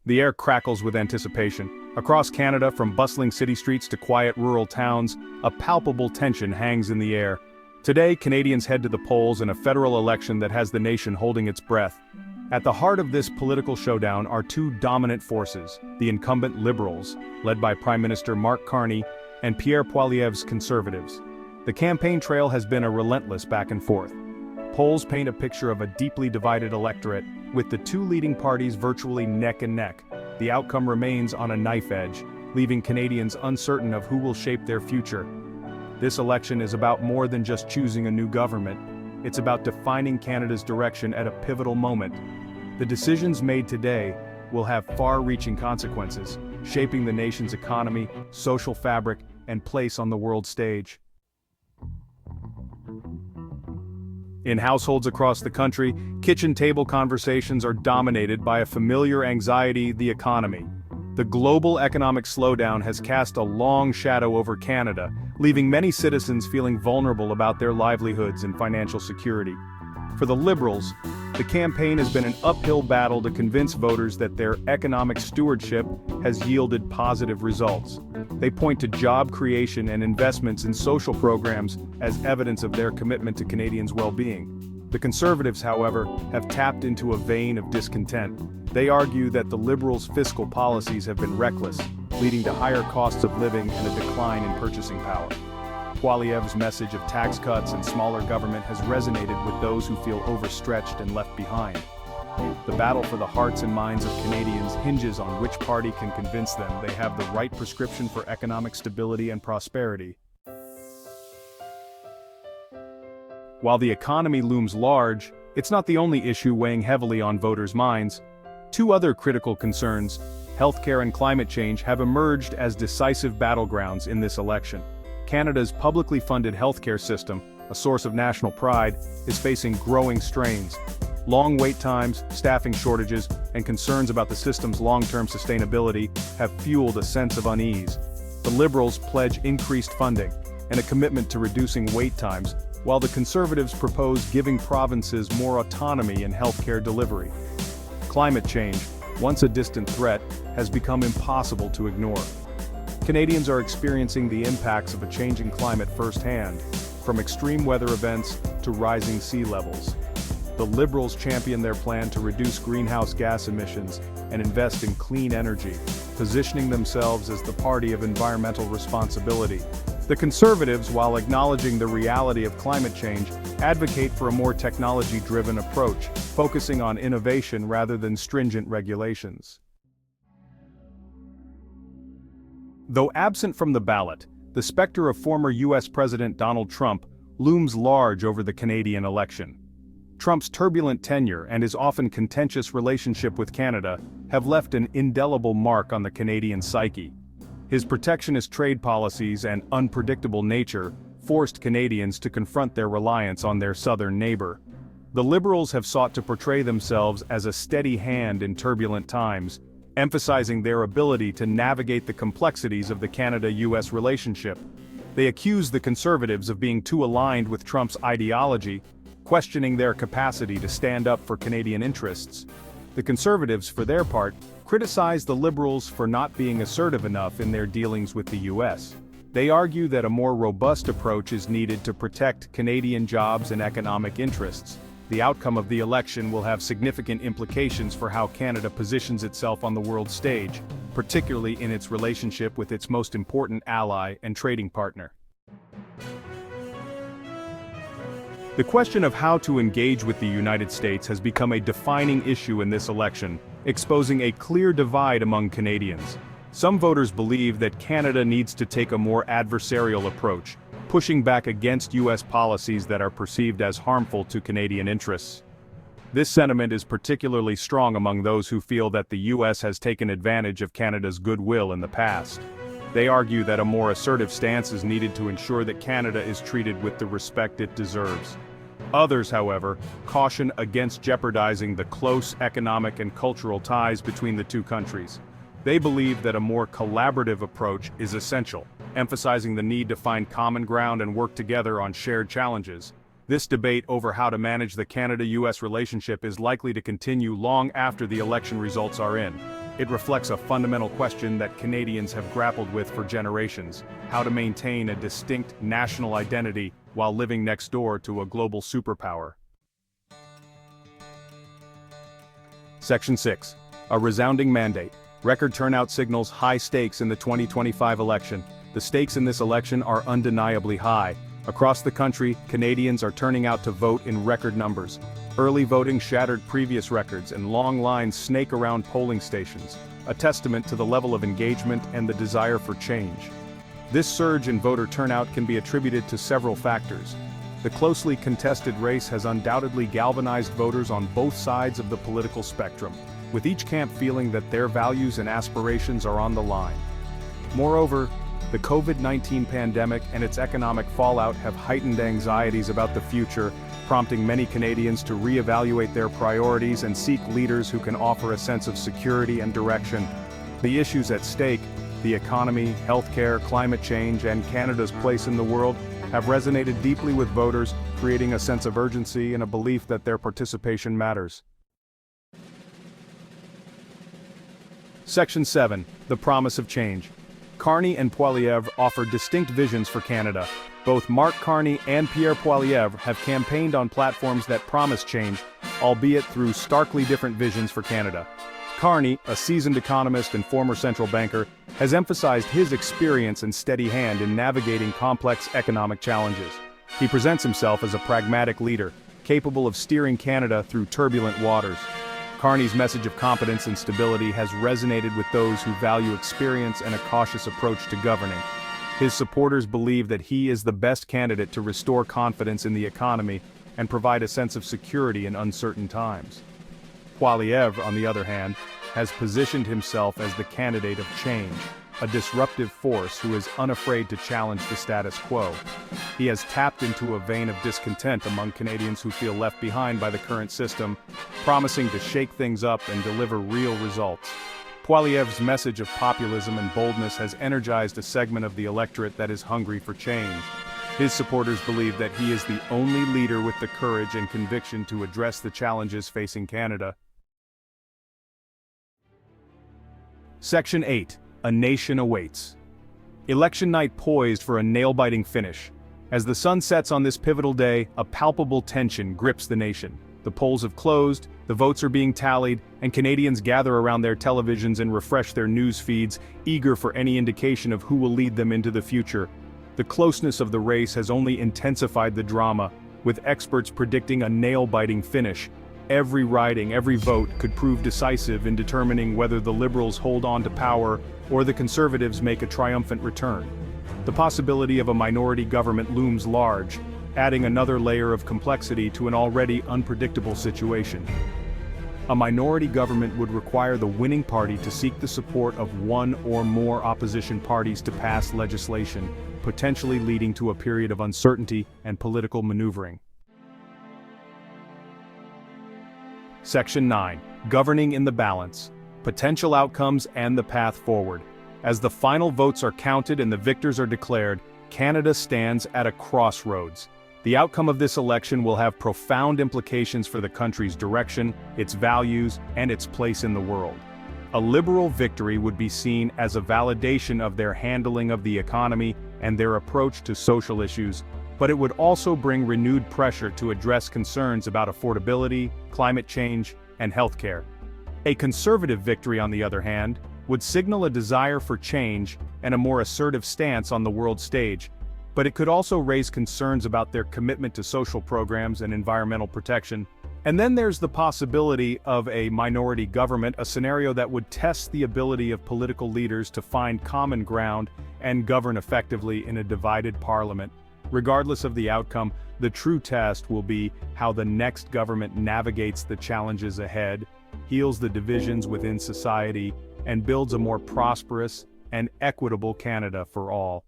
The air crackles with anticipation. Across Canada, from bustling city streets to quiet rural towns, a palpable tension hangs in the air. Today, Canadians head to the polls in a federal election that has the nation holding its breath. At the heart of this political showdown are two dominant forces: the incumbent Liberals, led by Prime Minister Mark Carney, and Pierre Poilievre's Conservatives. The campaign trail has been a relentless back and forth. Polls paint a picture of a deeply divided electorate, with the two leading parties virtually neck and neck. The outcome remains on a knife edge, leaving Canadians uncertain of who will shape their future. This election is about more than just choosing a new government. It's about defining Canada's direction at a pivotal moment. The decisions made today will have far-reaching consequences, shaping the nation's economy, social fabric, and place on the world stage. In households across the country, kitchen table conversations are dominated by a familiar anxiety: the economy. The global economic slowdown has cast a long shadow over Canada, leaving many citizens feeling vulnerable about their livelihoods and financial security. For the Liberals, the campaign has been an uphill battle to convince voters that their economic stewardship has yielded positive results. They point to job creation and investments in social programs as evidence of their commitment to Canadians' well-being. The Conservatives, however, have tapped into a vein of discontent. They argue that the Liberals' fiscal policies have been reckless, leading to higher costs of living and a decline in purchasing power. Poilievre's message of tax cuts and smaller government has resonated with those who feel overstretched and left behind. The battle for the hearts and minds of Canadians hinges on which party can convince them they have the right prescription for economic stability and prosperity. While the economy looms large, it's not the only issue weighing heavily on voters' minds. Two other critical concerns, healthcare and climate change, have emerged as decisive battlegrounds in this election. Canada's publicly funded healthcare system, a source of national pride, is facing growing strains. Long wait times, staffing shortages, and concerns about the system's long-term sustainability have fueled a sense of unease. The Liberals pledge increased funding and a commitment to reducing wait times, while the Conservatives propose giving provinces more autonomy in healthcare delivery. Climate change, once a distant threat, has become impossible to ignore. Canadians are experiencing the impacts of a changing climate firsthand, from extreme weather events to rising sea levels. The Liberals champion their plan to reduce greenhouse gas emissions and invest in clean energy, positioning themselves as the party of environmental responsibility. The Conservatives, while acknowledging the reality of climate change, advocate for a more technology-driven approach, focusing on innovation rather than stringent regulations. Though absent from the ballot, the specter of former U.S. President Donald Trump looms large over the Canadian election. Trump's turbulent tenure and his often contentious relationship with Canada have left an indelible mark on the Canadian psyche. His protectionist trade policies and unpredictable nature forced Canadians to confront their reliance on their southern neighbor. The Liberals have sought to portray themselves as a steady hand in turbulent times, emphasizing their ability to navigate the complexities of the Canada-US relationship. They accuse the Conservatives of being too aligned with Trump's ideology, questioning their capacity to stand up for Canadian interests. The Conservatives, for their part, criticize the Liberals for not being assertive enough in their dealings with the US. They argue that a more robust approach is needed to protect Canadian jobs and economic interests. The outcome of the election will have significant implications for how Canada positions itself on the world stage, particularly in its relationship with its most important ally and trading partner. The question of how to engage with the United States has become a defining issue in this election, exposing a clear divide among Canadians. Some voters believe that Canada needs to take a more adversarial approach, pushing back against U.S. policies that are perceived as harmful to Canadian interests. This sentiment is particularly strong among those who feel that the U.S. has taken advantage of Canada's goodwill in the past. They argue that a more assertive stance is needed to ensure that Canada is treated with the respect it deserves. Others, however, caution against jeopardizing the close economic and cultural ties between the two countries. They believe that a more collaborative approach is essential, emphasizing the need to find common ground and work together on shared challenges. This debate over how to manage the Canada-US relationship is likely to continue long after the election results are in. It reflects a fundamental question that Canadians have grappled with for generations: how to maintain a distinct national identity while living next door to a global superpower. Section 6. A resounding mandate. Record turnout signals high stakes in the 2025 election. The stakes in this election are undeniably high. Across the country, Canadians are turning out to vote in record numbers. Early voting shattered previous records and long lines snake around polling stations, a testament to the level of engagement and the desire for change. This surge in voter turnout can be attributed to several factors. The closely contested race has undoubtedly galvanized voters on both sides of the political spectrum, with each camp feeling that their values and aspirations are on the line. Moreover, the COVID-19 pandemic and its economic fallout have heightened anxieties about the future, prompting many Canadians to reevaluate their priorities and seek leaders who can offer a sense of security and direction. The issues at stake, the economy, healthcare, climate change, and Canada's place in the world, have resonated deeply with voters, creating a sense of urgency and a belief that their participation matters. Section 7. The Promise of Change. Carney and Poilievre offer distinct visions for Canada. Both Mark Carney and Pierre Poilievre have campaigned on platforms that promise change, albeit through starkly different visions for Canada. Carney, a seasoned economist and former central banker, has emphasized his experience and steady hand in navigating complex economic challenges. He presents himself as a pragmatic leader, capable of steering Canada through turbulent waters. Carney's message of competence and stability has resonated with those who value experience and a cautious approach to governing. His supporters believe that he is the best candidate to restore confidence in the economy and provide a sense of security in uncertain times. Poilievre, on the other hand, has positioned himself as the candidate of change, a disruptive force who is unafraid to challenge the status quo. He has tapped into a vein of discontent among Canadians who feel left behind by the current system, promising to shake things up and deliver real results. Poilievre's message of populism and boldness has energized a segment of the electorate that is hungry for change. His supporters believe that he is the only leader with the courage and conviction to address the challenges facing Canada. Section 8. A nation awaits. Election night poised for a nail-biting finish. As the sun sets on this pivotal day, a palpable tension grips the nation. The polls have closed, the votes are being tallied, and Canadians gather around their televisions and refresh their news feeds, eager for any indication of who will lead them into the future. The closeness of the race has only intensified the drama, with experts predicting a nail-biting finish. Every riding, every vote could prove decisive in determining whether the Liberals hold on to power or the Conservatives make a triumphant return. The possibility of a minority government looms large, adding another layer of complexity to an already unpredictable situation. A minority government would require the winning party to seek the support of one or more opposition parties to pass legislation, potentially leading to a period of uncertainty and political maneuvering. Section 9. Governing in the Balance. Potential outcomes and the path forward. As the final votes are counted and the victors are declared, Canada stands at a crossroads. The outcome of this election will have profound implications for the country's direction, its values, and its place in the world. A Liberal victory would be seen as a validation of their handling of the economy and their approach to social issues, but it would also bring renewed pressure to address concerns about affordability, climate change, and healthcare. A Conservative victory, on the other hand, would signal a desire for change and a more assertive stance on the world stage, but it could also raise concerns about their commitment to social programs and environmental protection. And then there's the possibility of a minority government, a scenario that would test the ability of political leaders to find common ground and govern effectively in a divided parliament. Regardless of the outcome, the true test will be how the next government navigates the challenges ahead, heals the divisions within society, and builds a more prosperous and equitable Canada for all.